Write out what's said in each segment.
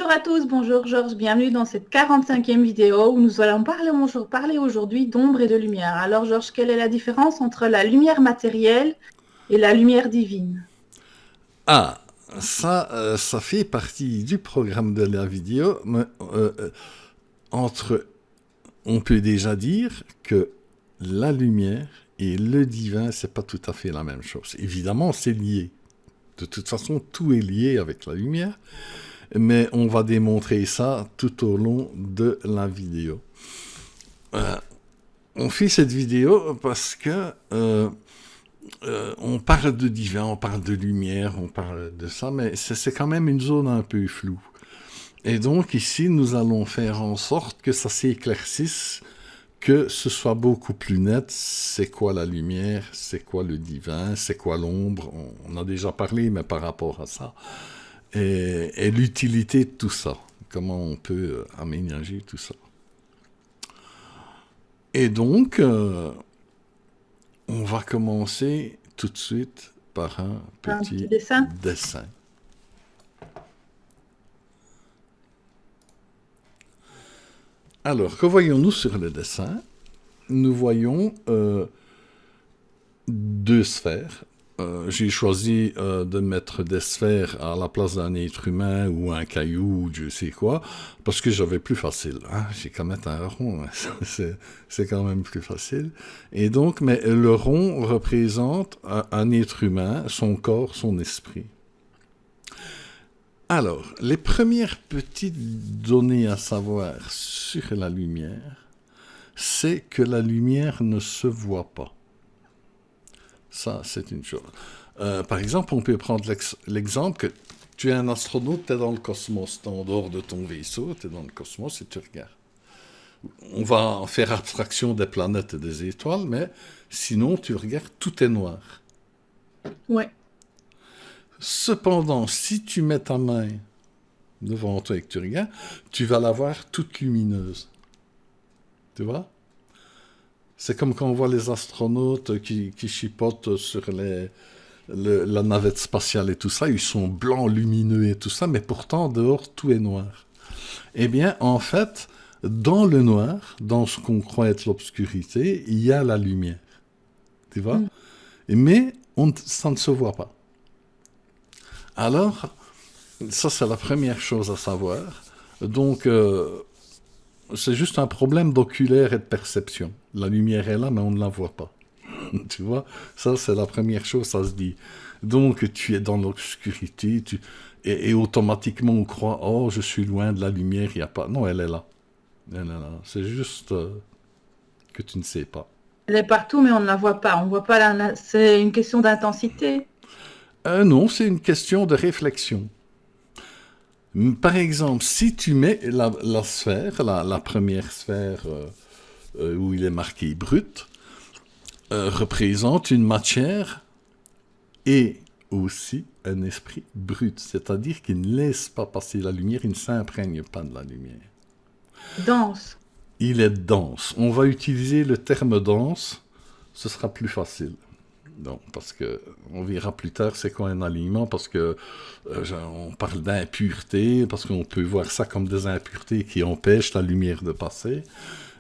Bonjour à tous, bonjour Georges, bienvenue dans cette 45e vidéo où nous allons parler aujourd'hui d'ombre et de lumière. Alors Georges, quelle est la différence entre la lumière matérielle et la lumière divine? Ah, ça fait partie du programme de la vidéo, mais entre, on peut déjà dire que la lumière et le divin, c'est pas tout à fait la même chose. Évidemment, c'est lié. De toute façon, tout est lié avec la lumière, mais on va démontrer ça tout au long de la vidéo. Euh, on fait cette vidéo parce que on parle de divin, on parle de lumière, on parle de ça, mais c'est quand même une zone un peu floue. Et donc ici, nous allons faire en sorte que ça s'éclaircisse, que ce soit beaucoup plus net. C'est quoi la lumière, c'est quoi le divin, c'est quoi l'ombre. On a déjà parlé, mais par rapport à ça. Et l'utilité de tout ça. Comment on peut aménager tout ça. Et donc, on va commencer tout de suite par un Un petit petit dessin? dessin. Alors, que voyons-nous sur le dessin? Nous voyons deux sphères. J'ai choisi de mettre des sphères à la place d'un être humain ou un caillou ou je sais quoi, parce que j'avais plus facile. Hein. J'ai qu'à mettre un rond, c'est quand même plus facile. Et donc, mais le rond représente un être humain, son corps, son esprit. Alors, les premières petites données à savoir sur la lumière, c'est que la lumière ne se voit pas. Ça, c'est une chose. Par exemple, on peut prendre l'exemple que tu es un astronaute, tu es dans le cosmos, tu es en dehors de ton vaisseau, tu es dans le cosmos et tu regardes. On va en faire abstraction des planètes et des étoiles, mais sinon, tu regardes, tout est noir. Ouais. Cependant, si tu mets ta main devant toi et que tu regardes, tu vas la voir toute lumineuse. Tu vois? C'est comme quand on voit les astronautes qui chipotent sur la navette spatiale et tout ça, ils sont blancs, lumineux et tout ça, mais pourtant dehors tout est noir. Eh bien, en fait, dans le noir, dans ce qu'on croit être l'obscurité, il y a la lumière. Tu vois? Mm. Mais ça ne se voit pas. Alors, ça c'est la première chose à savoir. Donc, c'est juste un problème d'oculaire et de perception. La lumière est là, mais on ne la voit pas. Tu vois, ça c'est la première chose, ça se dit. Donc tu es dans l'obscurité, et automatiquement on croit, oh je suis loin de la lumière, il n'y a pas. Non, elle est là. Elle est là. C'est juste que tu ne sais pas. Elle est partout, mais on ne la voit pas. On voit pas C'est une question d'intensité. Non, c'est une question de réflexion. Par exemple, si tu mets la sphère, la première sphère où il est marqué brut, représente une matière et aussi un esprit brut, c'est-à-dire qu'il ne laisse pas passer la lumière, il ne s'imprègne pas de la lumière. Dense. Il est dense. On va utiliser le terme dense, ce sera plus facile. Donc, parce que on verra plus tard c'est quoi un alignement, parce que on parle d'impureté, parce qu'on peut voir ça comme des impuretés qui empêchent la lumière de passer,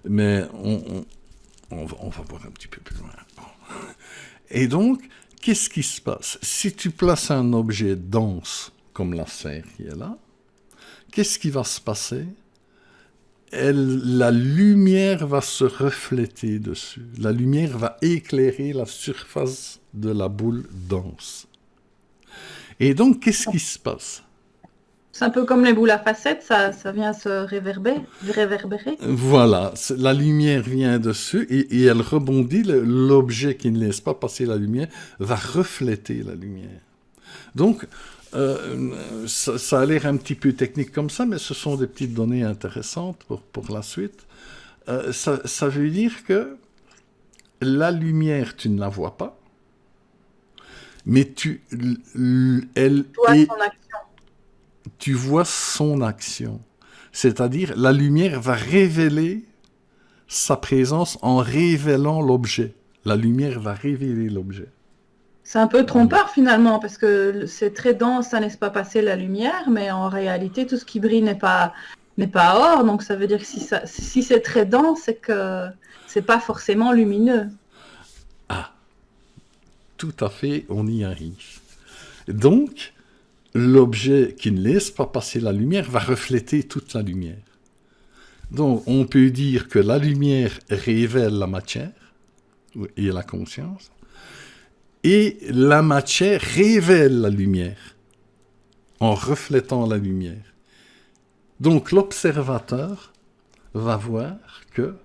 mais on va voir un petit peu plus loin. Bon. Et donc, qu'est-ce qui se passe? Si tu places un objet dense, comme la sphère qui est là, qu'est-ce qui va se passer? La lumière va se refléter dessus. La lumière va éclairer la surface de la boule dense. Et donc, qu'est-ce qui se passe? C'est un peu comme les boules à facettes, ça vient se réverbérer. Voilà, la lumière vient dessus et elle rebondit. L'objet qui ne laisse pas passer la lumière va refléter la lumière. Donc, ça a l'air un petit peu technique comme ça, mais ce sont des petites données intéressantes pour la suite. Ça veut dire que la lumière, tu ne la vois pas, mais elle Tu vois est, son action. tu vois son action. C'est-à-dire, la lumière va révéler sa présence en révélant l'objet. La lumière va révéler l'objet. C'est un peu Voilà. trompeur finalement, parce que c'est très dense, ça ne laisse pas passer la lumière, mais en réalité, tout ce qui brille n'est pas or. Donc ça veut dire que si c'est très dense, c'est que c'est pas forcément lumineux. Ah, tout à fait, on y arrive. Donc, l'objet qui ne laisse pas passer la lumière va refléter toute la lumière. Donc, on peut dire que la lumière révèle la matière et la conscience, et la matière révèle la lumière en reflétant la lumière. Donc, l'observateur va voir que,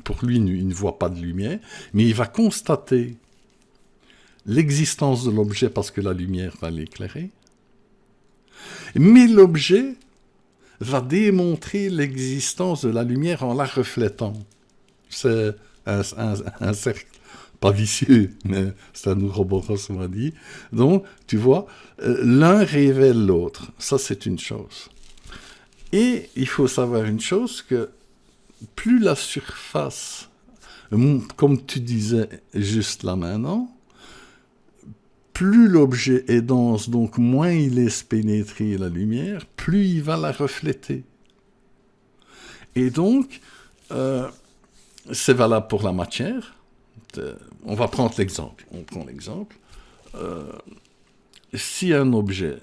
pour lui, il ne voit pas de lumière, mais il va constater l'existence de l'objet parce que la lumière va l'éclairer, mais l'objet va démontrer l'existence de la lumière en la reflétant. C'est un cercle, pas vicieux, mais c'est un Ouroboros, on m'a dit. Donc, tu vois, l'un révèle l'autre. Ça, c'est une chose. Et il faut savoir une chose, que plus la surface, comme tu disais juste là maintenant, plus l'objet est dense, donc moins il laisse pénétrer la lumière, plus il va la refléter. Et donc, c'est valable pour la matière. On va prendre l'exemple. On prend l'exemple. Si un objet,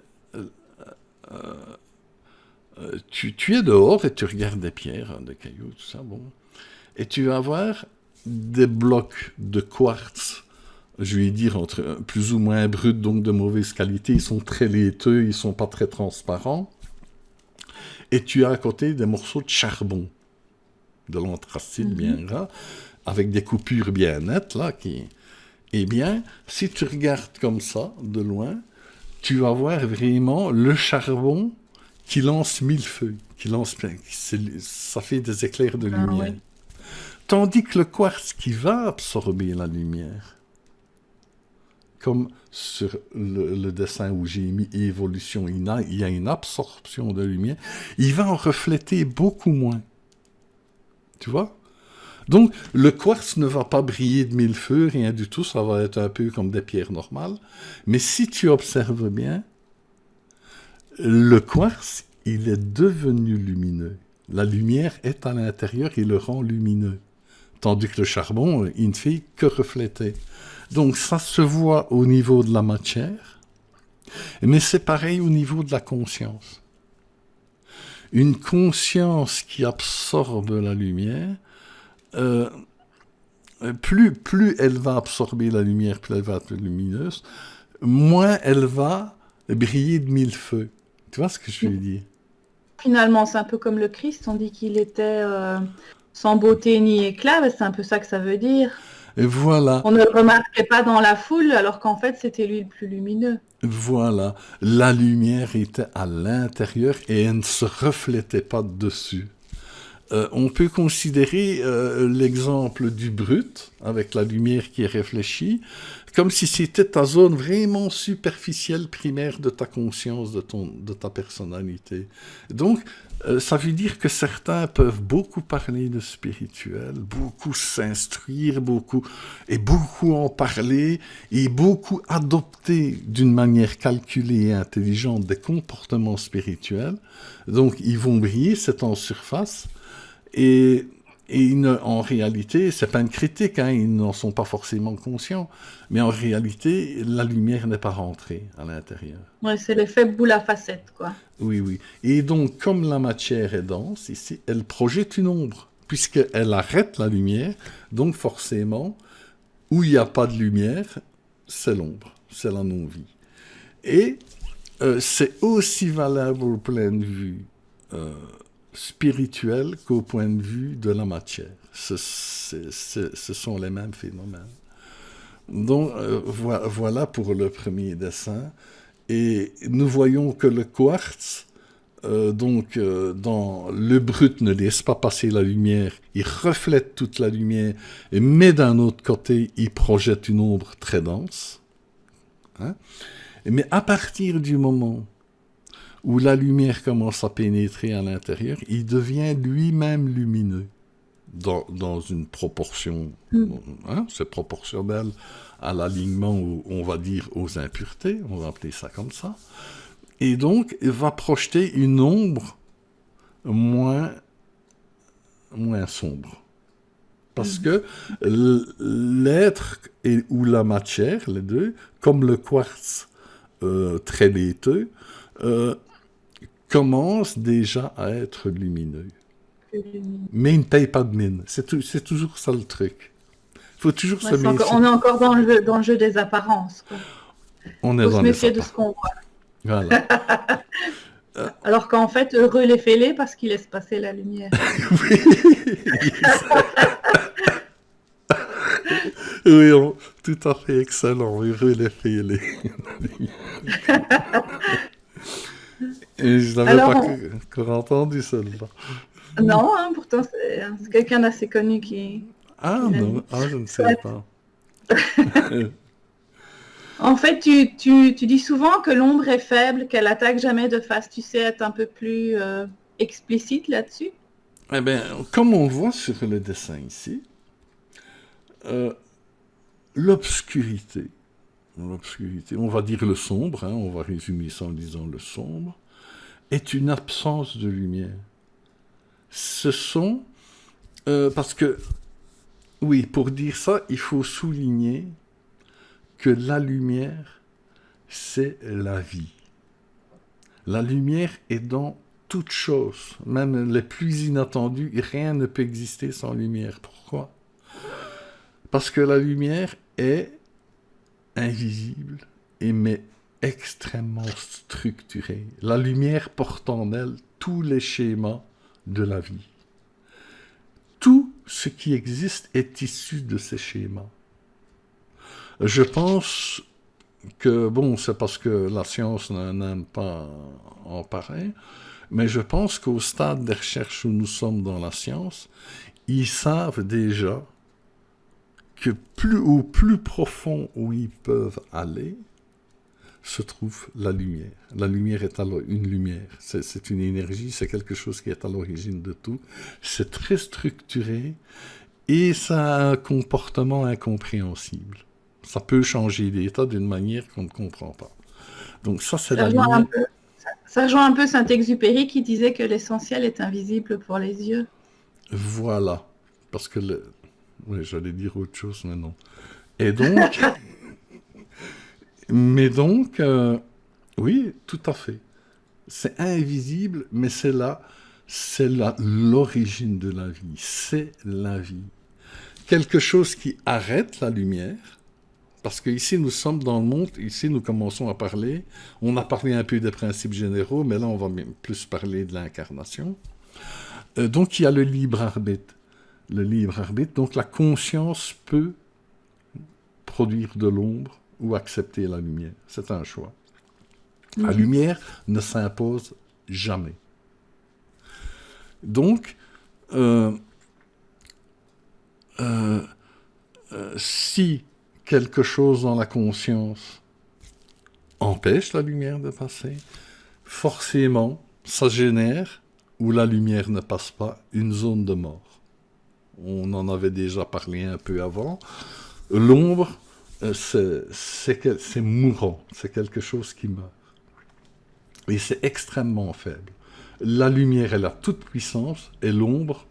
tu es dehors et tu regardes des pierres, des cailloux, tout ça, bon, et tu vas voir des blocs de quartz, je vais dire, plus ou moins bruts, donc de mauvaise qualité, ils sont très laiteux, ils ne sont pas très transparents, et tu as à côté des morceaux de charbon, de l'anthracite bien gras, avec des coupures bien nettes, là, Eh bien, si tu regardes comme ça, de loin, tu vas voir vraiment le charbon qui lance mille feux, ça fait des éclairs de Ah lumière. ouais. Tandis que le quartz qui va absorber la lumière, comme sur le dessin où j'ai mis évolution, il y a une absorption de lumière, il va en refléter beaucoup moins. Tu vois? Donc, le quartz ne va pas briller de mille feux, rien du tout, ça va être un peu comme des pierres normales. Mais si tu observes bien, le quartz, il est devenu lumineux. La lumière est à l'intérieur et le rend lumineux. Tandis que le charbon, il ne fait que refléter. Donc, ça se voit au niveau de la matière, mais c'est pareil au niveau de la conscience. Une conscience qui absorbe la lumière, plus elle va absorber la lumière, plus elle va être lumineuse, moins elle va briller de mille feux. Tu vois ce que je veux dire? Finalement, c'est un peu comme le Christ, on dit qu'il était sans beauté ni éclat, mais c'est un peu ça que ça veut dire. Et voilà, On ne le remarquait pas dans la foule, alors qu'en fait, c'était lui le plus lumineux. voilà. La lumière était à l'intérieur et elle ne se reflétait pas dessus. On peut considérer l'exemple du brut, avec la lumière qui est réfléchie, comme si c'était ta zone vraiment superficielle, primaire de ta conscience, de ta personnalité. Donc, ça veut dire que certains peuvent beaucoup parler de spirituel, beaucoup s'instruire, beaucoup en parler, et beaucoup adopter d'une manière calculée et intelligente des comportements spirituels. Donc, ils vont briller, c'est en surface, et en réalité, c'est pas une critique, hein, ils n'en sont pas forcément conscients, mais en réalité, la lumière n'est pas rentrée à l'intérieur. Ouais, c'est l'effet boule à facettes, quoi. Oui, oui. Et donc, comme la matière est dense, ici, elle projette une ombre, puisqu'elle arrête la lumière, donc forcément, où il n'y a pas de lumière, c'est l'ombre, c'est la non-vie. Et c'est aussi valable au point de vue spirituel qu'au point de vue de la matière. Ce sont les mêmes phénomènes. Donc, voilà pour le premier dessin. Et nous voyons que le quartz, dans le brut, ne laisse pas passer la lumière, il reflète toute la lumière, mais d'un autre côté, il projette une ombre très dense. Hein? Mais à partir du moment où la lumière commence à pénétrer à l'intérieur, il devient lui-même lumineux. dans une proportion, hein, c'est proportionnel à l'alignement, on va dire, aux impuretés, on va appeler ça comme ça, et donc il va projeter une ombre moins sombre. Parce que l'être ou la matière, les deux, comme le quartz très laiteux, commence déjà à être lumineux. Mais il ne paye pas de mine. C'est toujours ça le truc. Il faut toujours se méfier. On est encore dans le jeu des apparences, quoi. On est faut dans se les méfier de apparences. ce qu'on voit. Voilà. Alors qu'en fait, heureux les fêlés parce qu'ils laissent passer la lumière. Oui, tout à fait excellent. Heureux les fêlés. Et je n'avais Alors, pas encore entendu celle-là. non, hein, pourtant c'est quelqu'un d'assez connu qui Ah l'a non, dit. je ne sais pas. En fait, tu dis souvent que l'ombre est faible, qu'elle attaque jamais de face. Tu sais être un peu plus explicite là-dessus? Eh bien, comme on voit sur le dessin ici, l'obscurité, on va dire le sombre, hein, on va résumer ça en disant le sombre, est une absence de lumière. Ce sont, parce que, oui, pour dire ça, il faut souligner que la lumière, c'est la vie. La lumière est dans toute chose, même les plus inattendues, rien ne peut exister sans lumière. Pourquoi? Parce que la lumière est invisible, mais extrêmement structurée. La lumière porte en elle tous les schémas de la vie. Tout ce qui existe est issu de ces schémas. Je pense que, bon, c'est parce que la science n'aime pas en parler, mais je pense qu'au stade des recherches où nous sommes dans la science, ils savent déjà que au plus profond où ils peuvent aller, se trouve la lumière. La lumière est alors une lumière, c'est une énergie, c'est quelque chose qui est à l'origine de tout. C'est très structuré et ça a un comportement incompréhensible. Ça peut changer d'état d'une manière qu'on ne comprend pas. Donc ça, c'est la lumière. Ça rejoint un peu Saint-Exupéry qui disait que l'essentiel est invisible pour les yeux. Voilà. Parce que oui, j'allais dire autre chose, mais non. Et donc, oui, tout à fait. C'est invisible, mais c'est l'origine de la vie. C'est la vie. Quelque chose qui arrête la lumière, parce qu'ici, nous sommes dans le monde, ici, nous commençons à parler. On a parlé un peu des principes généraux, mais là, on va plus parler de l'incarnation. Donc, il y a le libre arbitre. Le libre arbitre, donc la conscience peut produire de l'ombre ou accepter la lumière. C'est un choix. La lumière ne s'impose jamais. Donc, si quelque chose dans la conscience empêche la lumière de passer, forcément, ça génère, où la lumière ne passe pas, une zone de mort. On en avait déjà parlé un peu avant. L'ombre, c'est mourant, c'est quelque chose qui meurt. Et c'est extrêmement faible. La lumière, elle a toute puissance, et l'ombre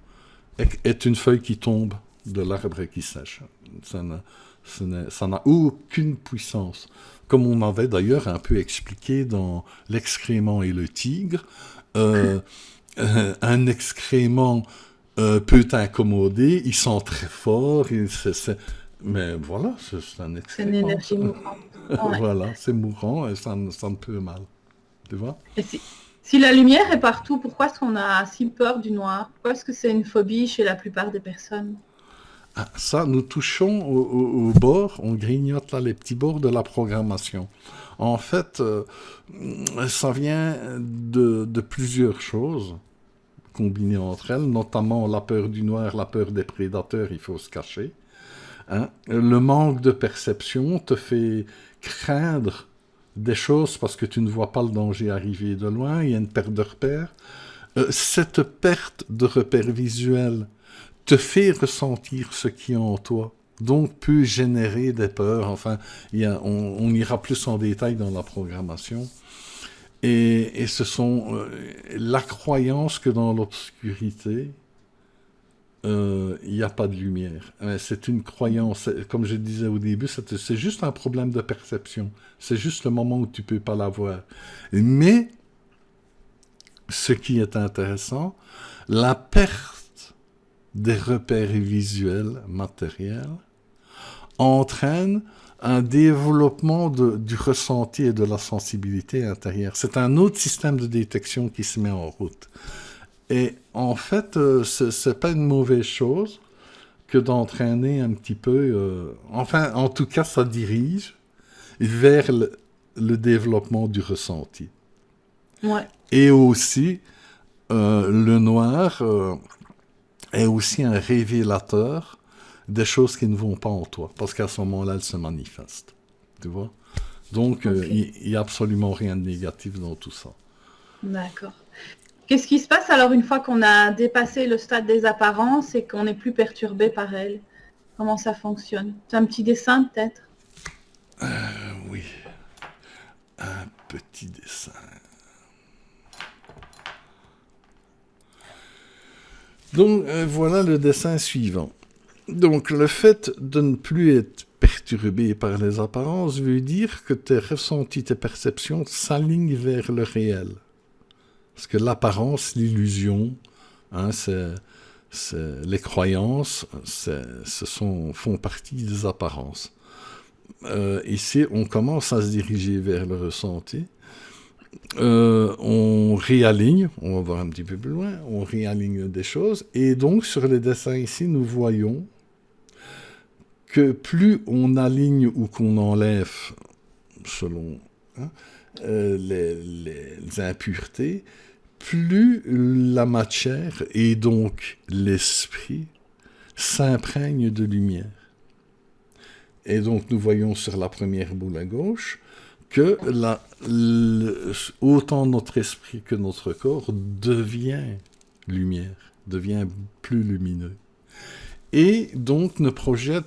est une feuille qui tombe de l'arbre et qui sèche. Ça n'a aucune puissance. Comme on avait d'ailleurs un peu expliqué dans l'excrément et le tigre, un excrément peut incommoder, il sent très fort, mais voilà, c'est un excrément. C'est une énergie mourante. Ouais. Voilà, c'est mourant et ça ne peut mal. Tu vois? Et si la lumière est partout, pourquoi est-ce qu'on a si peur du noir? Pourquoi est-ce que c'est une phobie chez la plupart des personnes? Ah, ça, nous touchons au bord, on grignote là les petits bords de la programmation. En fait, ça vient de plusieurs choses combinées entre elles, notamment la peur du noir, la peur des prédateurs, il faut se cacher. Hein? Le manque de perception te fait craindre des choses parce que tu ne vois pas le danger arriver de loin, il y a une perte de repère. Cette perte de repère visuel te fait ressentir ce qui est en toi. Donc, peut générer des peurs. Enfin, on ira plus en détail dans la programmation. Et ce sont la croyance que dans l'obscurité, il n'y a pas de lumière. C'est une croyance, comme je disais au début, c'est juste un problème de perception. C'est juste le moment où tu ne peux pas la voir. Mais, ce qui est intéressant, la perte des repères visuels, matériels, entraîne un développement du ressenti et de la sensibilité intérieure. C'est un autre système de détection qui se met en route. Et en fait, c'est pas une mauvaise chose que d'entraîner un petit peu... enfin, en tout cas, ça dirige vers le développement du ressenti. Ouais. Et aussi, le noir est aussi un révélateur des choses qui ne vont pas en toi, parce qu'à ce moment-là, elles se manifestent. Tu vois? Donc, il n'y a absolument rien de négatif dans tout ça. D'accord. Qu'est-ce qui se passe alors une fois qu'on a dépassé le stade des apparences et qu'on n'est plus perturbé par elles? Comment ça fonctionne? C'est un petit dessin peut-être? Oui, un petit dessin. Donc, voilà le dessin suivant. Donc, le fait de ne plus être perturbé par les apparences veut dire que tes ressentis, tes perceptions s'alignent vers le réel. Parce que l'apparence, l'illusion, hein, les croyances, font partie des apparences. Ici, on commence à se diriger vers le ressenti. On réaligne, on va voir un petit peu plus loin, on réaligne des choses. Et donc, sur les dessins ici, nous voyons que plus on aligne ou qu'on enlève, selon les impuretés, plus la matière et donc l'esprit s'imprègne de lumière. Et donc nous voyons sur la première boule à gauche que autant notre esprit que notre corps devient lumière, devient plus lumineux. Et donc ne projette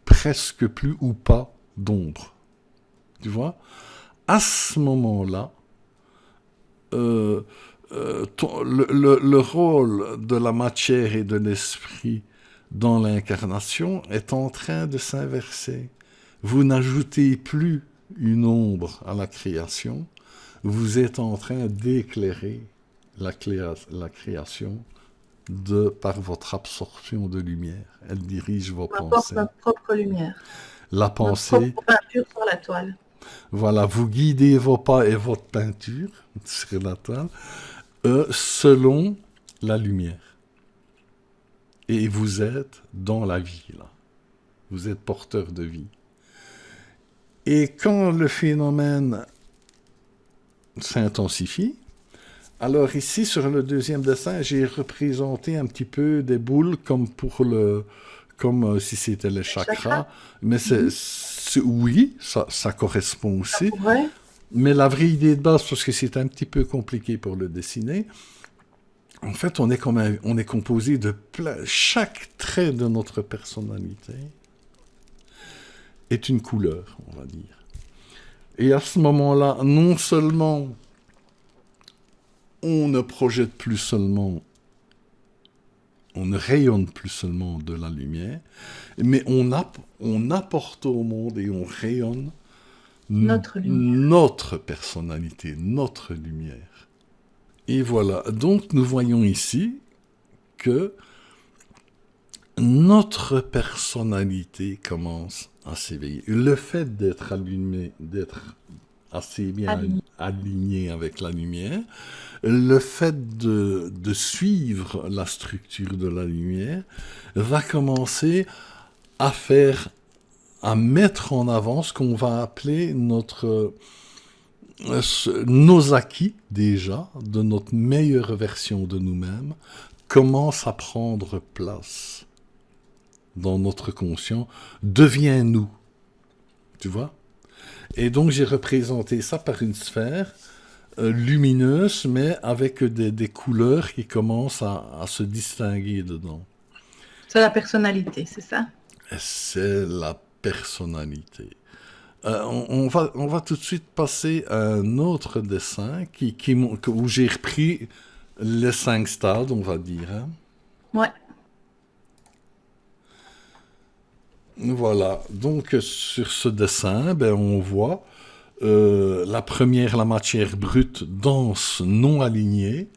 presque plus ou pas d'ombre. Tu vois? À ce moment-là, le rôle de la matière et de l'esprit dans l'incarnation est en train de s'inverser. Vous n'ajoutez plus une ombre à la création, vous êtes en train d'éclairer la création par votre absorption de lumière. Elle dirige vos pensées. Notre propre lumière. La pensée... Notre propre peinture sur la toile. Voilà, vous guidez vos pas et votre peinture sur la toile selon la lumière. Et vous êtes dans la vie, là. Vous êtes porteur de vie. Et quand le phénomène s'intensifie, alors ici, sur le deuxième dessin, j'ai représenté un petit peu des boules comme si c'était les chakras. Mais oui, ça correspond aussi. Mais la vraie idée de base, parce que c'est un petit peu compliqué pour le dessiner, en fait, on est composé de chaque trait de notre personnalité est une couleur, on va dire. Et à ce moment-là, non seulement on ne projette plus seulement, on ne rayonne plus seulement de la lumière, mais on apporte au monde et on rayonne notre personnalité, notre lumière. Et voilà, donc nous voyons ici que notre personnalité commence à s'éveiller. Le fait d'être allumé, d'être assez bien aligné avec la lumière, le fait de suivre la structure de la lumière va commencer à mettre en avant ce qu'on va appeler nos acquis déjà, de notre meilleure version de nous-mêmes, commence à prendre place dans notre conscient, devient nous. Tu vois? Et donc j'ai représenté ça par une sphère lumineuse, mais avec des couleurs qui commencent à se distinguer dedans. C'est la personnalité, c'est ça? C'est la personnalité. On va tout de suite passer à un autre dessin où j'ai repris les 5 stades, on va dire. Hein. Ouais. Voilà, donc sur ce dessin, ben, on voit la première, la matière brute, dense, non alignée,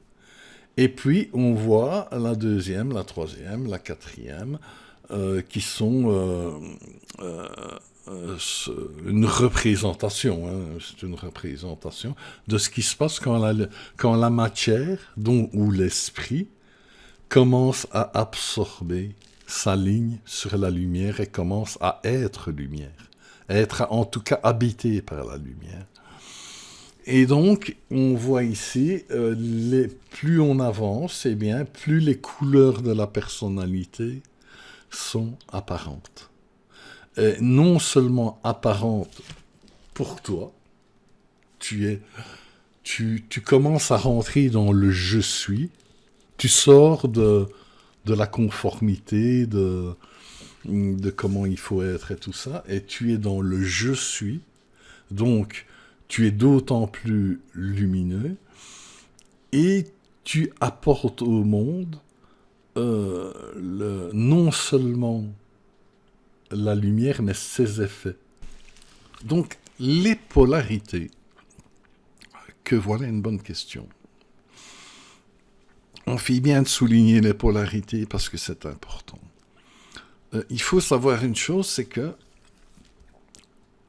et puis on voit la deuxième, la troisième, la quatrième, qui sont une représentation, hein, c'est une représentation de ce qui se passe quand la matière, ou l'esprit, commence à absorber sa ligne sur la lumière et commence à être lumière, être en tout cas habité par la lumière. Et donc, on voit ici, plus on avance, eh bien, plus les couleurs de la personnalité sont apparentes. Et non seulement apparentes pour toi, tu commences à rentrer dans le je suis, tu sors de la conformité, de comment il faut être et tout ça, et tu es dans le je suis, donc tu es d'autant plus lumineux, et tu apportes au monde non seulement la lumière, mais ses effets. Donc, les polarités, que voilà une bonne question. On fait bien de souligner les polarités parce que c'est important. Il faut savoir une chose, c'est que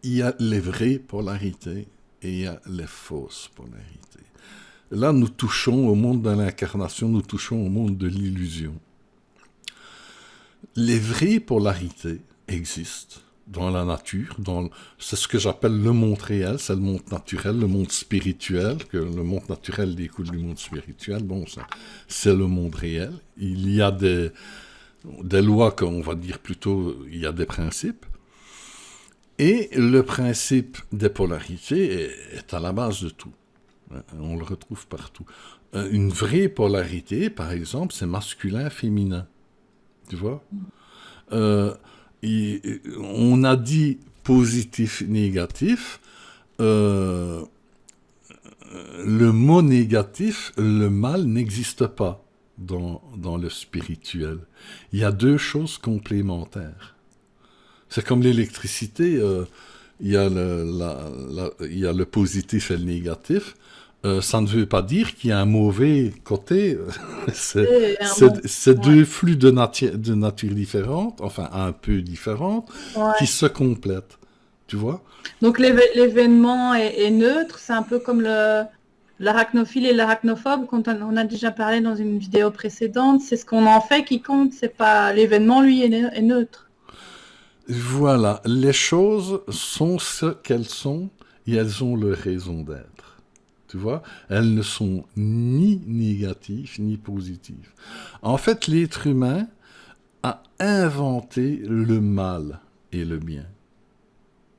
il y a les vraies polarités et il y a les fausses polarités. Là, nous touchons au monde de l'incarnation, nous touchons au monde de l'illusion. Les vraies polarités existent dans la nature, c'est ce que j'appelle le monde réel, c'est le monde naturel, le monde spirituel, que le monde naturel découle du monde spirituel, bon, c'est le monde réel. Il y a des lois, qu'on va dire plutôt, il y a des principes, et le principe des polarités est à la base de tout. On le retrouve partout. Une vraie polarité, par exemple, c'est masculin-féminin. Tu vois ? On a dit positif-négatif. Le mot négatif, le mal n'existe pas dans le spirituel. Il y a deux choses complémentaires. C'est comme l'électricité, il y a le positif et le négatif. Ça ne veut pas dire qu'il y a un mauvais côté. C'est deux flux de nature différente, enfin un peu différente, qui se complètent. Tu vois ? Donc l'événement est neutre, c'est un peu comme l'arachnophile et l'arachnophobe, quand on a déjà parlé dans une vidéo précédente. C'est ce qu'on en fait qui compte, c'est pas l'événement, lui, est neutre. Voilà, les choses sont ce qu'elles sont et elles ont leur raison d'être. Tu vois, elles ne sont ni négatives ni positives. En fait, l'être humain a inventé le mal et le bien.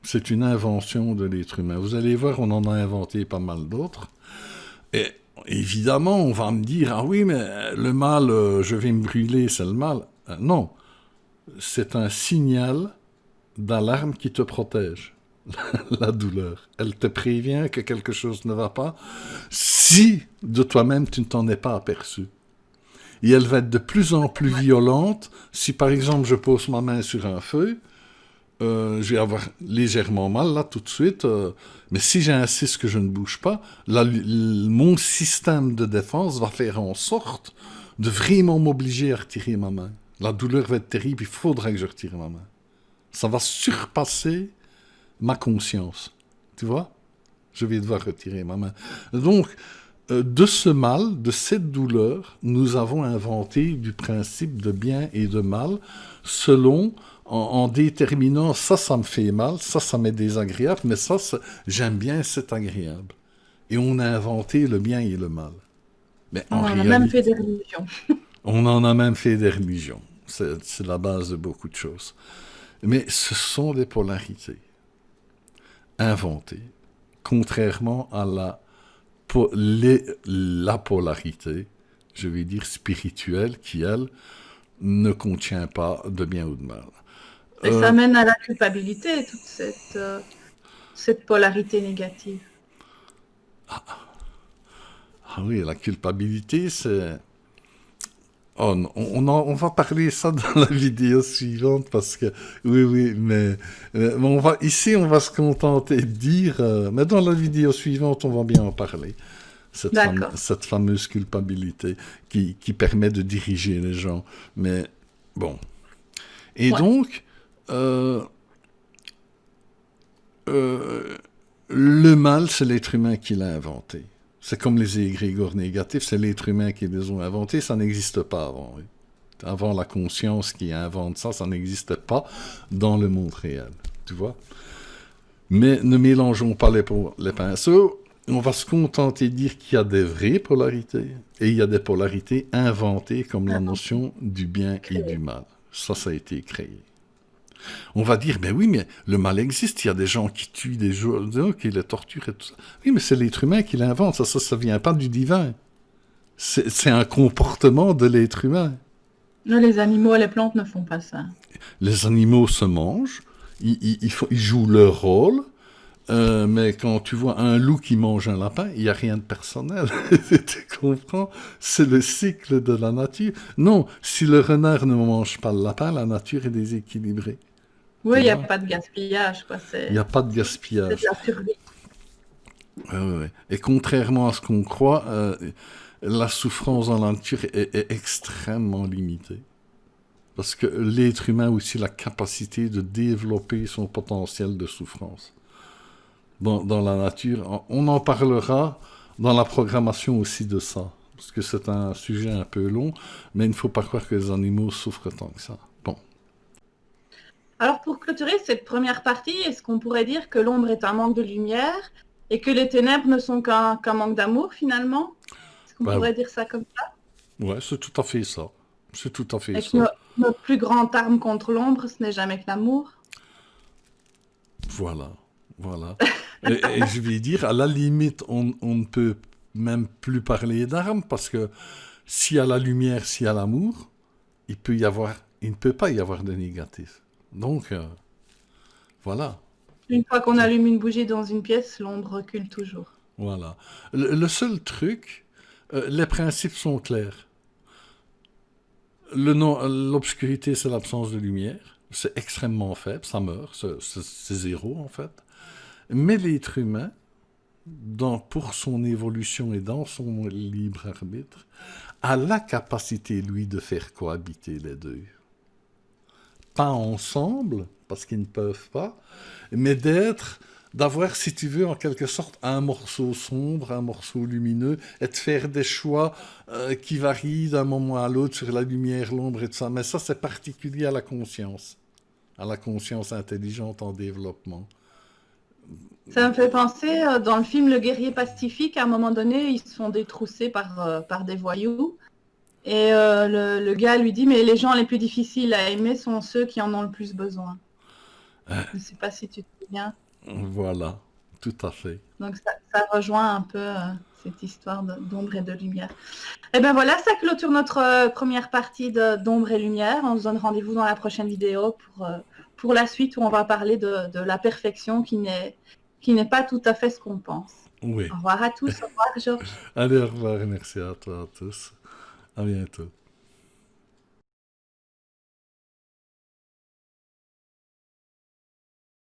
C'est une invention de l'être humain. Vous allez voir, on en a inventé pas mal d'autres. Et évidemment, on va me dire, ah oui, mais le mal, je vais me brûler, c'est le mal. Non, c'est un signal d'alarme qui te protège. La douleur. Elle te prévient que quelque chose ne va pas si de toi-même tu ne t'en es pas aperçu. Et elle va être de plus en plus violente si par exemple je pose ma main sur un feu, je vais avoir légèrement mal là tout de suite, mais si j'insiste que je ne bouge pas, mon système de défense va faire en sorte de vraiment m'obliger à retirer ma main. La douleur va être terrible, il faudra que je retire ma main. Ça va surpasser ma conscience, tu vois ? Je vais devoir retirer ma main. Donc, de ce mal, de cette douleur, nous avons inventé du principe de bien et de mal, en déterminant ça me fait mal, ça m'est désagréable, mais ça, j'aime bien, c'est agréable. Et on a inventé le bien et le mal. Mais on en a même fait des religions. On en a même fait des religions. C'est la base de beaucoup de choses. Mais ce sont des polarités inventées, contrairement à la polarité, je vais dire spirituelle, qui, elle, ne contient pas de bien ou de mal. Et ça mène à la culpabilité, toute cette polarité négative. Ah oui, la culpabilité, c'est... Oh non, on va parler ça dans la vidéo suivante parce que oui, mais ici on va se contenter de dire, mais dans la vidéo suivante on va bien en parler. D'accord. Cette fameuse culpabilité qui permet de diriger les gens. Mais bon. Et Ouais. donc, euh, euh, le mal, c'est l'être humain qui l'a inventé. C'est comme les égrégores négatifs, c'est l'être humain qui les a inventés, ça n'existe pas avant. Oui. Avant la conscience qui invente ça, ça n'existe pas dans le monde réel. Tu vois? Mais ne mélangeons pas les pinceaux. On va se contenter de dire qu'il y a des vraies polarités et il y a des polarités inventées comme la notion du bien et du mal. Ça a été créé. On va dire, ben oui, mais le mal existe. Il y a des gens qui tuent des gens, qui les torturent et tout ça. Oui, mais c'est l'être humain qui l'invente. Ça vient pas du divin. C'est un comportement de l'être humain. Les animaux et les plantes ne font pas ça. Les animaux se mangent, ils jouent leur rôle, mais quand tu vois un loup qui mange un lapin, il n'y a rien de personnel. Tu comprends? C'est le cycle de la nature. Non, si le renard ne mange pas le lapin, la nature est déséquilibrée. Oui, Tu il n'y a vois? pas de gaspillage, quoi. Il n'y a pas de C'est de gaspillage. la survie. Ouais. Et contrairement à ce qu'on croit, la souffrance dans la nature est extrêmement limitée. Parce que l'être humain a aussi la capacité de développer son potentiel de souffrance. Dans la nature, on en parlera dans la programmation aussi de ça. Parce que c'est un sujet un peu long, mais il ne faut pas croire que les animaux souffrent tant que ça. Bon. Alors, pour clôturer cette première partie, est-ce qu'on pourrait dire que l'ombre est un manque de lumière et que les ténèbres ne sont qu'un manque d'amour, finalement? Est-ce qu'on Ben, pourrait dire ça comme ça? ouais, c'est tout à fait ça. C'est tout à fait Et que ça. notre plus grande arme contre l'ombre, ce n'est jamais que l'amour? Voilà. Voilà. Et je vais dire, à la limite, on ne peut même plus parler d'armes parce que s'il y a la lumière, s'il y a l'amour, il ne peut pas y avoir de négatif. Donc, voilà. Une fois qu'on allume une bougie dans une pièce, l'ombre recule toujours. Voilà. Le seul truc, les principes sont clairs. L'obscurité, c'est l'absence de lumière. C'est extrêmement faible, ça meurt, c'est zéro en fait. Mais l'être humain, pour son évolution et dans son libre arbitre, a la capacité, lui, de faire cohabiter les deux. Pas ensemble, parce qu'ils ne peuvent pas, mais d'avoir, si tu veux, en quelque sorte, un morceau sombre, un morceau lumineux, et de faire des choix qui varient d'un moment à l'autre sur la lumière, l'ombre et tout ça. Mais ça, c'est particulier à la conscience intelligente en développement. Ça me fait penser, dans le film Le Guerrier Pacifique, à un moment donné, ils se font détrousser par des voyous. Et le gars lui dit, mais les gens les plus difficiles à aimer sont ceux qui en ont le plus besoin. Je ne sais pas si tu te souviens. Voilà, tout à fait. Donc ça rejoint un peu cette histoire d'ombre et de lumière. Et ben voilà, ça clôture notre première partie d'ombre et lumière. On se donne rendez-vous dans la prochaine vidéo pour la suite où on va parler de la perfection qui n'est pas tout à fait ce qu'on pense. Oui. Au revoir à tous, au revoir Georges. Allez, au revoir et merci à toi à tous. À bientôt.